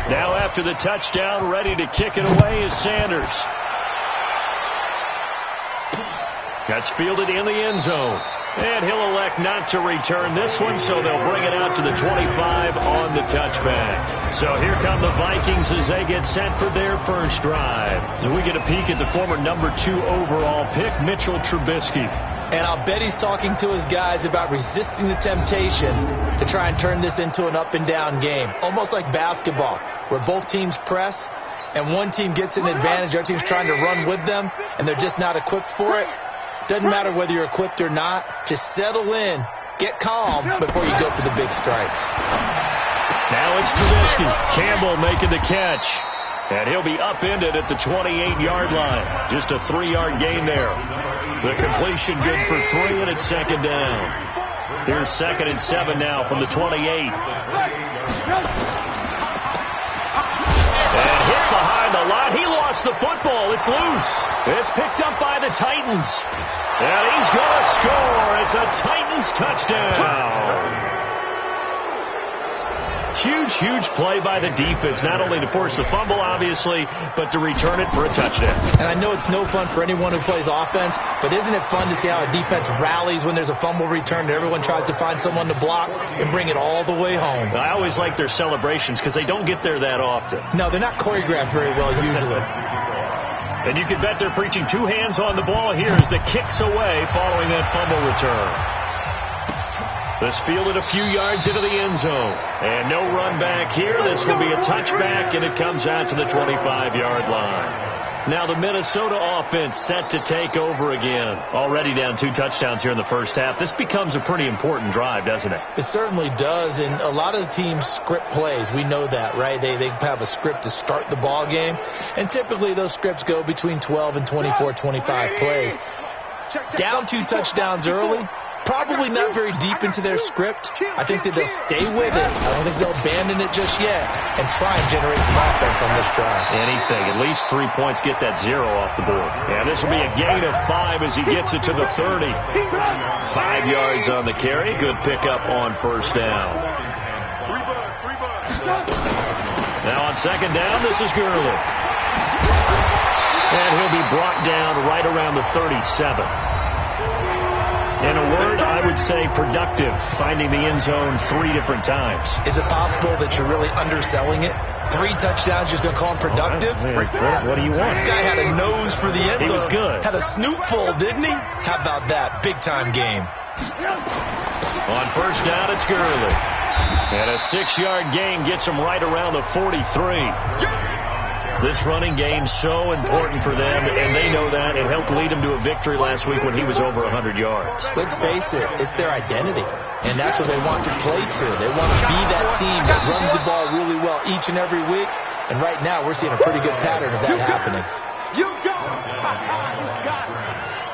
Now after the touchdown, ready to kick it away is Sanders. That's fielded in the end zone. And he'll elect not to return this one, so they'll bring it out to the 25 on the touchback. So here come the Vikings as they get set for their first drive. So we get a peek at the former number 2 overall pick, Mitchell Trubisky. And I'll bet he's talking to his guys about resisting the temptation to try and turn this into an up-and-down game. Almost like basketball, where both teams press, and one team gets an advantage, the other team's trying to run with them, and they're just not equipped for it. Doesn't matter whether you're equipped or not. Just settle in, get calm before you go for the big strikes. Now it's Trubisky. Campbell making the catch. And he'll be upended at the 28-yard line. Just a 3-yard gain there. The completion good for 3, and it's second down. Here's 2nd and 7 now from the 28. And hit behind the line. He lost the football. It's loose. It's picked up by the Titans. And he's going to score. It's a Titans touchdown. Huge play by the defense, not only to force the fumble, obviously, but to return it for a touchdown. And I know it's no fun for anyone who plays offense, but isn't it fun to see how a defense rallies when there's a fumble return and everyone tries to find someone to block and bring it all the way home? I always like their celebrations because they don't get there that often. No, they're not choreographed very well usually. And you can bet they're preaching 2 hands on the ball here as the kick's away following that fumble return. This fielded a few yards into the end zone. And no run back here. This will be a touchback, and it comes out to the 25-yard line. Now the Minnesota offense set to take over again. Already down 2 touchdowns here in the first half. This becomes a pretty important drive, doesn't it? It certainly does, and a lot of the teams script plays. We know that, right? They have a script to start the ball game, and typically those scripts go between 12 and 24, 25 plays. Down 2 touchdowns early. Probably not very deep into their script. I think that they'll stay with it. I don't think they'll abandon it just yet and try and generate some offense on this drive. Anything. At least 3 points get that 0 off the board. And this will be a gain of 5 as he gets it to the 30. 5 yards on the carry. Good pickup on first down. Now on second down, this is Gurley. And he'll be brought down right around the 37. In a word, I would say productive, finding the end zone 3 different times. Is it possible that you're really underselling it? 3 touchdowns, just going to call him productive? What do you want? This guy had a nose for the end zone. He was good. Had a snootful, didn't he? How about that? Big-time game. On first down, it's Gurley. And a 6-yard gain gets him right around the 43. This running game's so important for them, and they know that. It helped lead them to a victory last week when he was over 100 yards. Let's face it, it's their identity, and that's what they want to play to. They want to be that team that runs the ball really well each and every week, and right now we're seeing a pretty good pattern of that happening.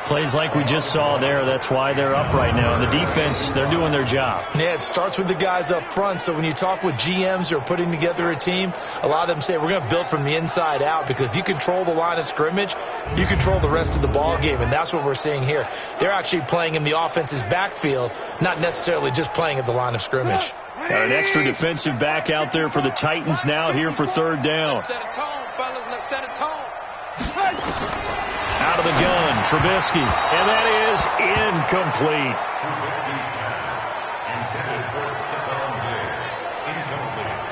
Plays like we just saw there, that's why they're up right now. And the defense, they're doing their job. Yeah, it starts with the guys up front. So when you talk with GMs who are putting together a team, a lot of them say we're going to build from the inside out, because if you control the line of scrimmage, you control the rest of the ball game, and that's what we're seeing here. They're actually playing in the offense's backfield, not necessarily just playing at the line of scrimmage. An extra defensive back out there for the Titans now here for third down. Let's set a tone, fellas. Let's set a tone. Out of the gun, Trubisky, and that is incomplete.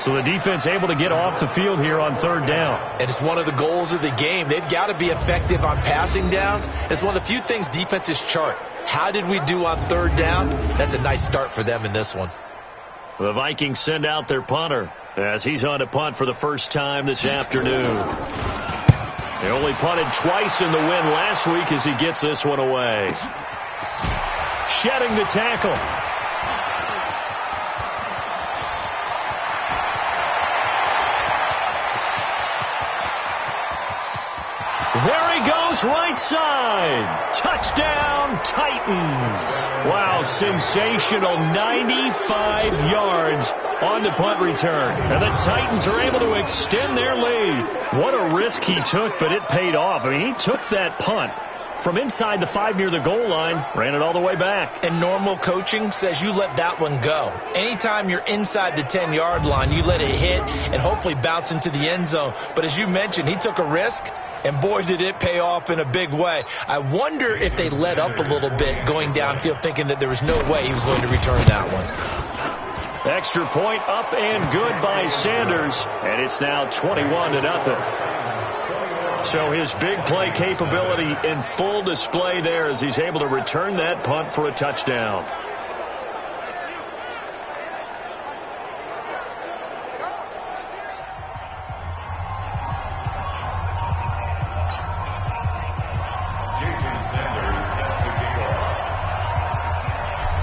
So the defense able to get off the field here on third down. And it's one of the goals of the game. They've got to be effective on passing downs. It's one of the few things defenses chart. How did we do on third down? That's a nice start for them in this one. The Vikings send out their punter as he's on to punt for the first time this afternoon. They only punted twice in the win last week as he gets this one away. Shedding the tackle. There he goes, right side. Touchdown, Titans. Wow, sensational 95 yards on the punt return. And the Titans are able to extend their lead. What a risk he took, but it paid off. I mean, he took that punt from inside the 5 near the goal line, ran it all the way back. And normal coaching says you let that one go. Anytime you're inside the 10-yard line, you let it hit and hopefully bounce into the end zone. But as you mentioned, he took a risk, and boy, did it pay off in a big way. I wonder if they let up a little bit going downfield, thinking that there was no way he was going to return that one. Extra point up and good by Sanders, and it's now 21-0. So his big play capability in full display there as he's able to return that punt for a touchdown.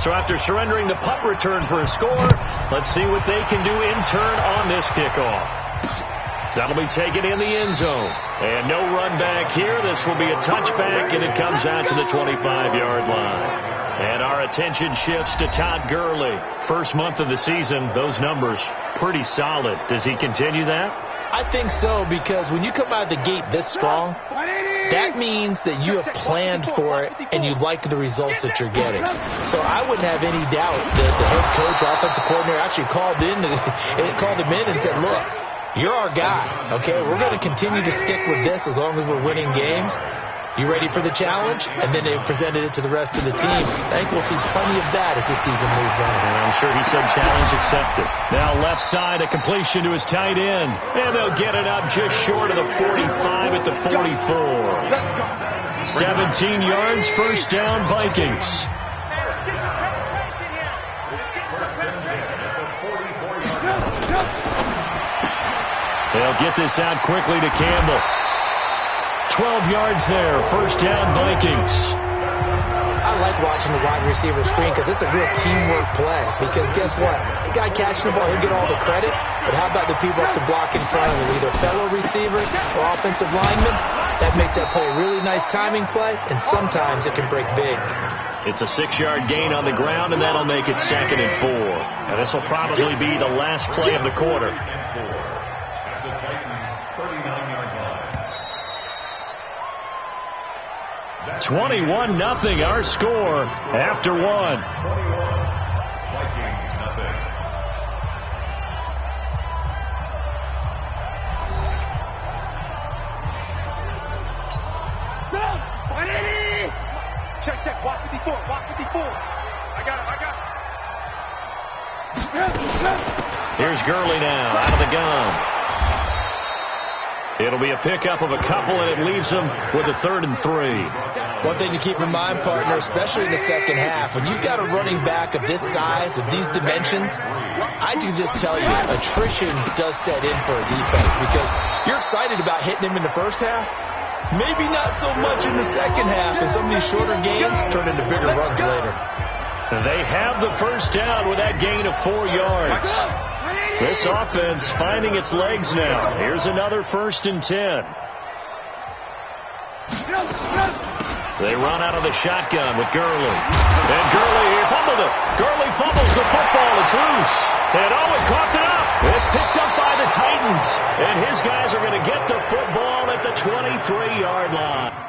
So after surrendering the punt return for a score, let's see what they can do in turn on this kickoff. That'll be taken in the end zone. And no run back here. This will be a touchback, and it comes out to the 25-yard line. And our attention shifts to Todd Gurley. First month of the season, those numbers pretty solid. Does he continue that? I think so, because when you come out of the gate this strong, that means that you have planned for it and you like the results that you're getting. So I wouldn't have any doubt that the head coach, offensive coordinator, actually called him in and said, look, you're our guy, okay? We're going to continue to stick with this as long as we're winning games. You ready for the challenge? And then they presented it to the rest of the team. I think we'll see plenty of that as the season moves on. And I'm sure he said challenge accepted. Now left side, a completion to his tight end. And they'll get it up just short of the 45 at the 44. 17 yards, first down, Vikings. They'll get this out quickly to Campbell. 12 yards there, first down, Vikings. I like watching the wide receiver screen because it's a real teamwork play. Because guess what? The guy catching the ball, he'll get all the credit. But how about the people up to block in front of him, either fellow receivers or offensive linemen? That makes that play a really nice timing play, and sometimes it can break big. It's a 6-yard gain on the ground, and that'll make it 2nd and 4. And this will probably be the last play of the quarter. 21-0 our score after one. Check, walk 54, walk 54. I got it. Here's Gurley now, out of the gun. It'll be a pickup of a couple, and it leaves them with a 3rd and 3. One thing to keep in mind, partner, especially in the second half, when you've got a running back of this size, of these dimensions, I can just tell you, attrition does set in for a defense because you're excited about hitting him in the first half. Maybe not so much in the second half, and some of these shorter gains turn into bigger runs later. They have the first down with that gain of 4 yards. This offense finding its legs now. Here's another 1st and 10. They run out of the shotgun with Gurley. And Gurley fumbled it. Gurley fumbles the football. It's loose. And Owen coughed it up. It's picked up by the Titans. And his guys are going to get the football at the 23-yard line.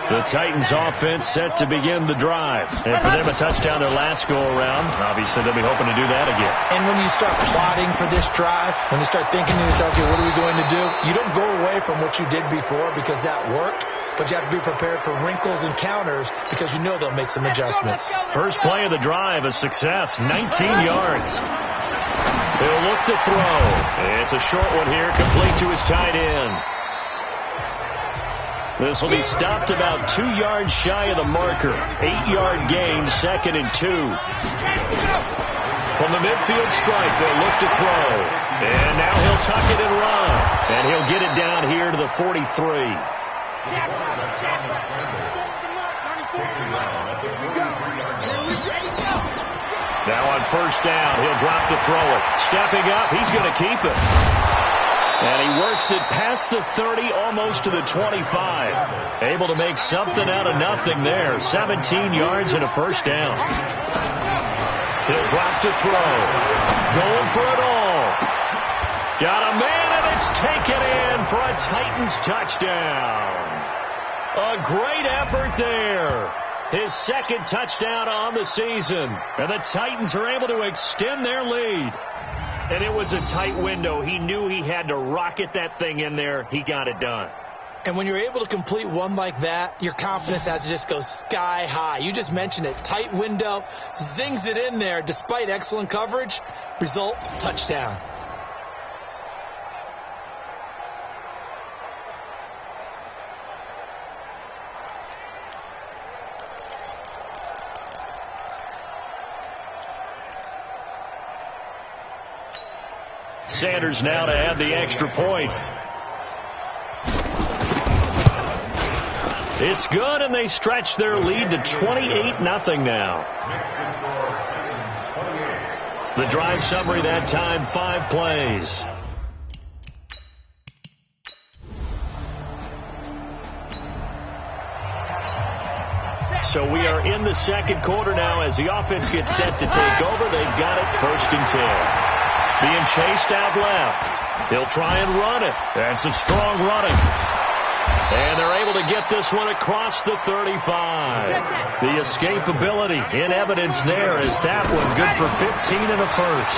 The Titans offense set to begin the drive. And for them, a touchdown their last go-around. Obviously, they'll be hoping to do that again. And when you start plotting for this drive, when you start thinking to yourself, okay, what are we going to do? You don't go away from what you did before because that worked. But you have to be prepared for wrinkles and counters because you know they'll make some adjustments. First play of the drive, a success, 19 yards. He'll look to throw. It's a short one here, complete to his tight end. This will be stopped about 2 yards shy of the marker. 8-yard gain, 2nd and 2. From the midfield stripe, they'll look to throw. And now he'll tuck it and run. And he'll get it down here to the 43. Now on first down, he'll drop to throw it. Stepping up, he's going to keep it. And he works it past the 30, almost to the 25. Able to make something out of nothing there. 17 yards and a first down. He'll drop to throw. Going for it all. Got a man, and it's taken in for a Titans touchdown. A great effort there. His 2nd touchdown on the season. And the Titans are able to extend their lead. And it was a tight window. He knew he had to rocket that thing in there. He got it done. And when you're able to complete one like that, your confidence has to just go sky high. You just mentioned it. Tight window, zings it in there despite excellent coverage. Result, touchdown. Sanders now to add the extra point. It's good, and they stretch their lead to 28-0 now. The drive summary that time, 5 plays. So we are in the 2nd quarter now as the offense gets set to take over. They've got it 1st and 10. Being chased out left. He'll try and run it. That's some strong running. And they're able to get this one across the 35. The escapability in evidence there is that one good for 15 in the first.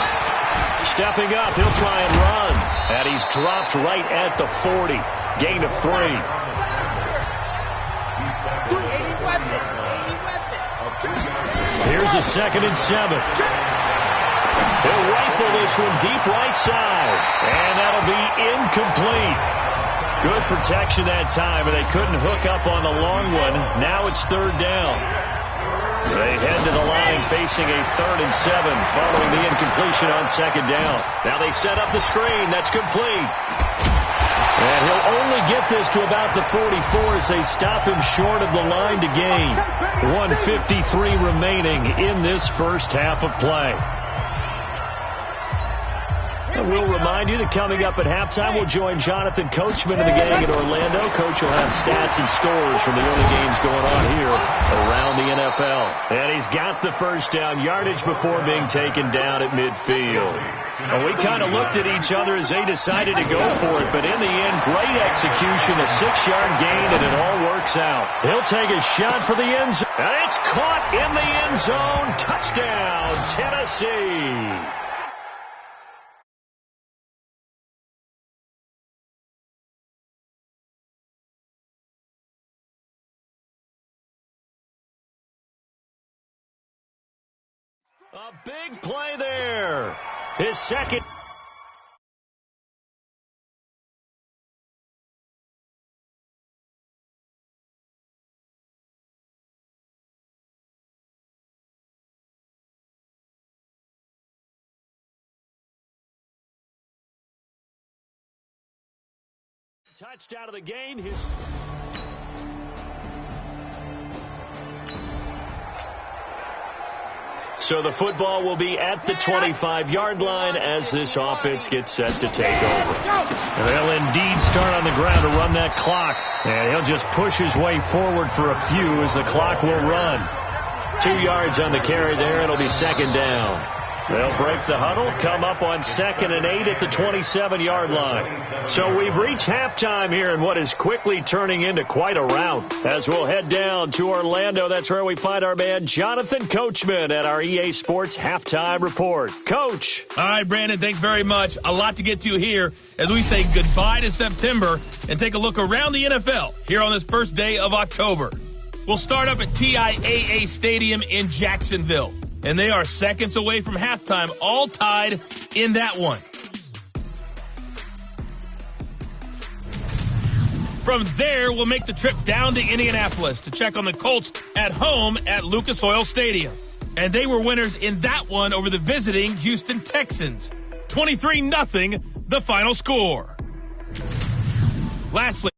Stepping up, he'll try and run. And he's dropped right at the 40. Gain of 3. Here's a 2nd and 7. He'll rifle this one deep right side. And that'll be incomplete. Good protection that time, and they couldn't hook up on the long one. Now it's 3rd down. They head to the line facing a 3rd and 7 following the incompletion on 2nd down. Now they set up the screen. That's complete. And he'll only get this to about the 44 as they stop him short of the line to gain. 1:53 remaining in this first half of play. And we'll remind you that coming up at halftime, we'll join Jonathan Coachman and the gang in Orlando. Coach will have stats and scores from the early games going on here around the NFL. And he's got the first down, yardage before being taken down at midfield. And we kind of looked at each other as they decided to go for it. But in the end, great execution, a 6-yard gain, and it all works out. He'll take a shot for the end zone. And it's caught in the end zone. Touchdown, Tennessee. A big play there. His 2nd. Touchdown of the game. So the football will be at the 25-yard line as this offense gets set to take over. And they'll indeed start on the ground to run that clock. And he'll just push his way forward for a few as the clock will run. 2 yards on the carry there. It'll be 2nd down. They'll break the huddle, come up on 2nd and 8 at the 27-yard line. So we've reached halftime here in what is quickly turning into quite a rout. As we'll head down to Orlando, that's where we find our man Jonathan Coachman at our EA Sports Halftime Report. Coach. All right, Brandon, thanks very much. A lot to get to here as we say goodbye to September and take a look around the NFL here on this first day of October. We'll start up at TIAA Stadium in Jacksonville. And they are seconds away from halftime, all tied in that one. From there, we'll make the trip down to Indianapolis to check on the Colts at home at Lucas Oil Stadium. And they were winners in that one over the visiting Houston Texans. 23-0, the final score. Lastly,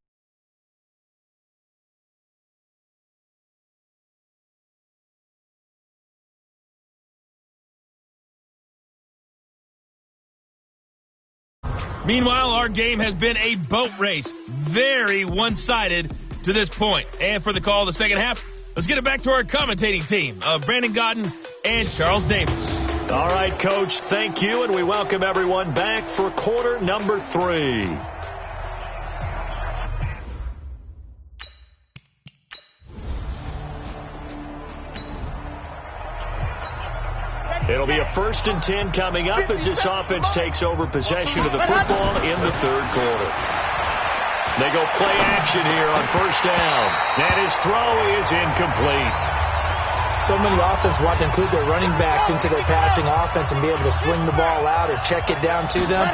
meanwhile, our game has been a boat race. Very one-sided to this point. And for the call of the second half, let's get it back to our commentating team of Brandon Godden and Charles Davis. All right, Coach, thank you, and we welcome everyone back for quarter number 3. It'll be a 1st and 10 coming up as this offense takes over possession of the football in the 3rd quarter. They go play action here on 1st down, and his throw is incomplete. So many offenses want to include their running backs into their passing offense and be able to swing the ball out or check it down to them.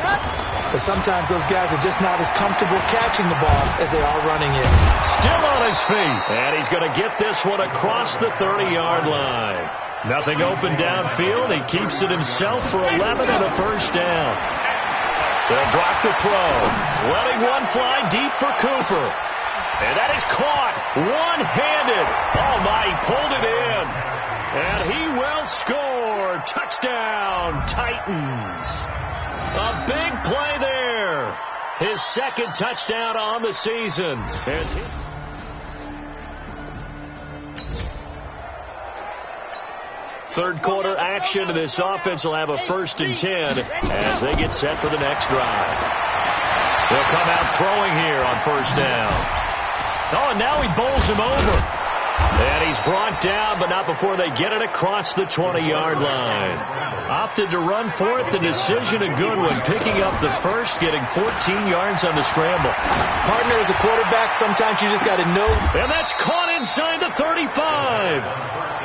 But sometimes those guys are just not as comfortable catching the ball as they are running it. Still on his feet, and he's going to get this one across the 30-yard line. Nothing open downfield. He keeps it himself for 11 and a 1st down. They'll drop the throw. Letting one fly deep for Cooper. And that is caught one-handed. Oh, my, he pulled it in. And he will score. Touchdown, Titans. A big play there. His 2nd touchdown on the season. Third quarter action. This offense will have a 1st and 10 as they get set for the next drive. They'll come out throwing here on 1st down. Oh, and now he bowls him over. And he's brought down, but not before they get it across the 20-yard line. Opted to run for it. The decision a good one. Picking up the 1st, getting 14 yards on the scramble. Partner, as a quarterback, sometimes you just got to know. And that's caught inside the 35.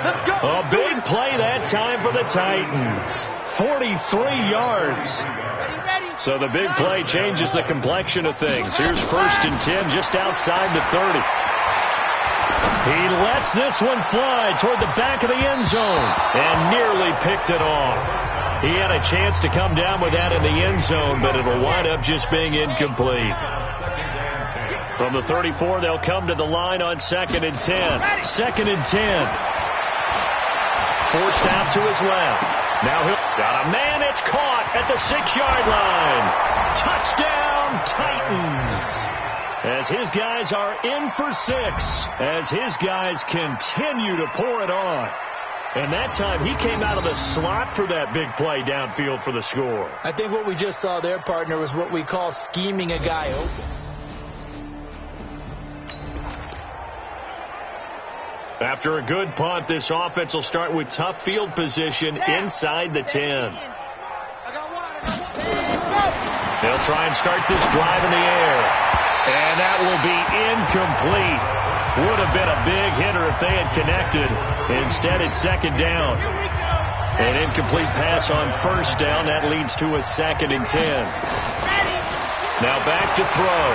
A big play that time for the Titans. 43 yards. So the big play changes the complexion of things. Here's 1st and 10 just outside the 30. He lets this one fly toward the back of the end zone and nearly picked it off. He had a chance to come down with that in the end zone, but it'll wind up just being incomplete. From the 34, they'll come to the line on 2nd and 10. 2nd and 10. Forced out to his left. Now he'll got a man. It's caught at the 6-yard line. Touchdown, Titans. As his guys are in for 6. As his guys continue to pour it on. And that time he came out of the slot for that big play downfield for the score. I think what we just saw there, partner, was what we call scheming a guy open. After a good punt, this offense will start with tough field position inside the 10. They'll try and start this drive in the air. And that will be incomplete. Would have been a big hitter if they had connected. Instead, it's 2nd down. An incomplete pass on 1st down. That leads to a 2nd and 10. Now back to throw.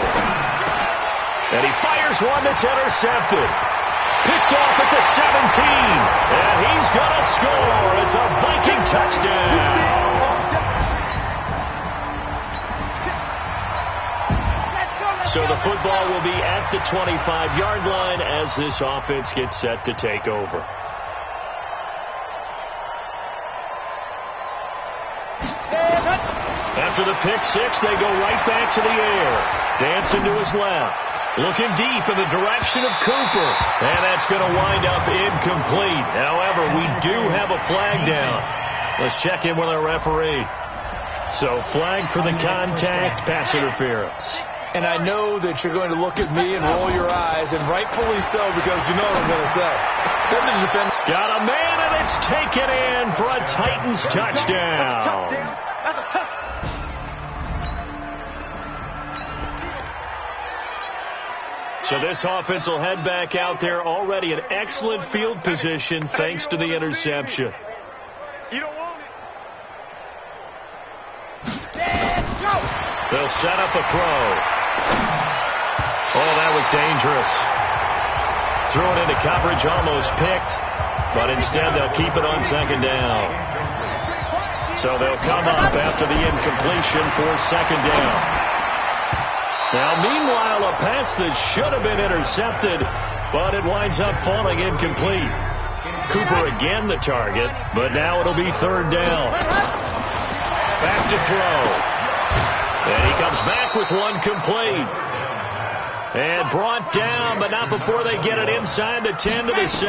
And he fires one that's intercepted. Picked off at the 17. And he's going to score. It's a Viking touchdown. So the football will be at the 25-yard line as this offense gets set to take over. After the pick 6, they go right back to the air. Dancing to his left. Looking deep in the direction of Cooper. And that's going to wind up incomplete. However, we do have a flag down. Let's check in with our referee. So flag for the contact, pass interference. And I know that you're going to look at me and roll your eyes, and rightfully so, because you know what I'm going to say. Got a man, and it's taken in for a Titans touchdown. So this offense will head back out there, already in excellent field position thanks to the interception. You don't want it. They'll set up a throw. Oh, that was dangerous. Threw it into coverage, almost picked, but instead they'll keep it on second down. So they'll come up after the incompletion for second down. Now, meanwhile, a pass that should have been intercepted, but it winds up falling incomplete. Cooper again the target, but now it'll be third down. Back to throw. And he comes back with one complete. And brought down, but not before they get it inside the 10 to the 7.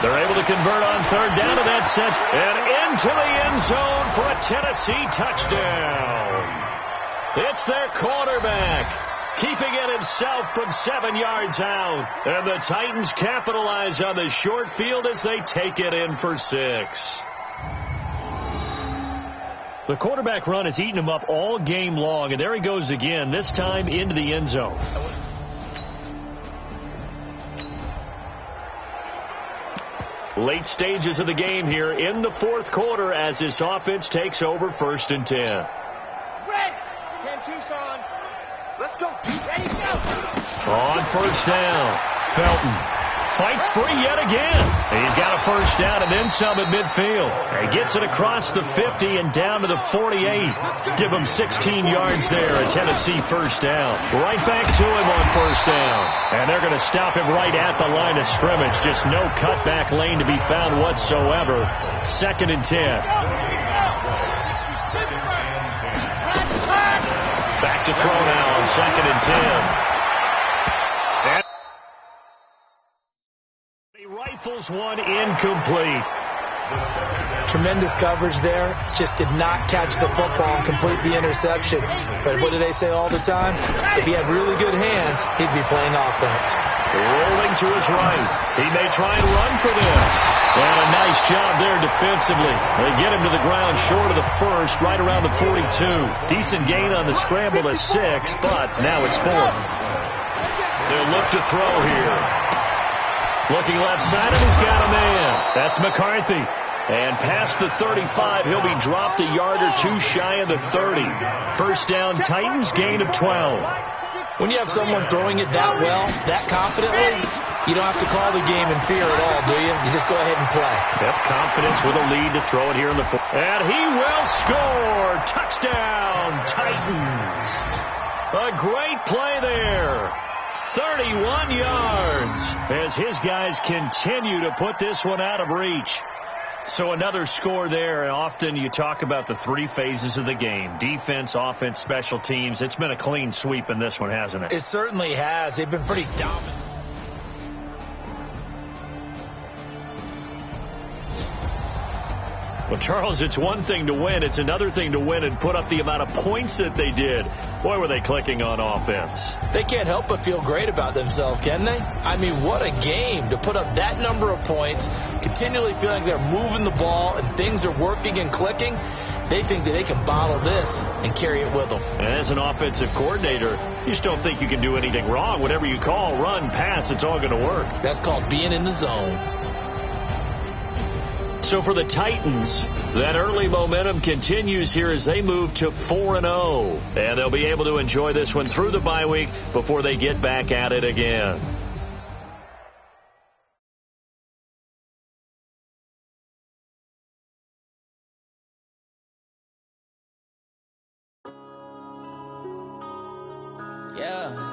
They're able to convert on third down, and that sets and into the end zone for a Tennessee touchdown. It's their quarterback, keeping it himself from 7 yards out. And the Titans capitalize on the short field as they take it in for 6. The quarterback run has eaten him up all game long, and there he goes again, this time into the end zone. Late stages of the game here in the fourth quarter as this offense takes over 1st and 10. Red! 10 Tucson. Let's go. Ready, go. On first down, Felton fights free yet again. He's got a first down and then some at midfield. He gets it across the 50 and down to the 48. Give him 16 yards there, a Tennessee first down. Right back to him on first down. And they're going to stop him right at the line of scrimmage. Just no cutback lane to be found whatsoever. 2nd and 10. Back to throw now on 2nd and 10. He rifles one incomplete. Tremendous coverage there. Just did not catch the football and complete the interception. But what do they say all the time? If he had really good hands, he'd be playing offense. Rolling to his right. He may try and run for this. And a nice job there defensively. They get him to the ground short of the first, right around the 42. Decent gain on the scramble to 6, but now it's 4th. They'll look to throw here. Looking left side, and he's got a man. That's McCarthy. And past the 35, he'll be dropped a yard or two shy of the 30. First down, Titans, gain of 12. When you have someone throwing it that well, that confidently, you don't have to call the game in fear at all, do you? You just go ahead and play. Yep, confidence with a lead to throw it here in the fourth. And he will score. Touchdown, Titans. A great play there. 31 yards as his guys continue to put this one out of reach. So another score there. And often you talk about the 3 phases of the game: defense, offense, special teams. It's been a clean sweep in this one, hasn't it? It certainly has. They've been pretty dominant. Well, Charles, it's one thing to win. It's another thing to win and put up the amount of points that they did. Boy, were they clicking on offense. They can't help but feel great about themselves, can they? I mean, what a game to put up that number of points, continually feeling like they're moving the ball and things are working and clicking. They think that they can bottle this and carry it with them. And as an offensive coordinator, you just don't think you can do anything wrong. Whatever you call, run, pass, it's all going to work. That's called being in the zone. So for the Titans, that early momentum continues here as they move to 4-0. And they'll be able to enjoy this one through the bye week before they get back at it again. Yeah.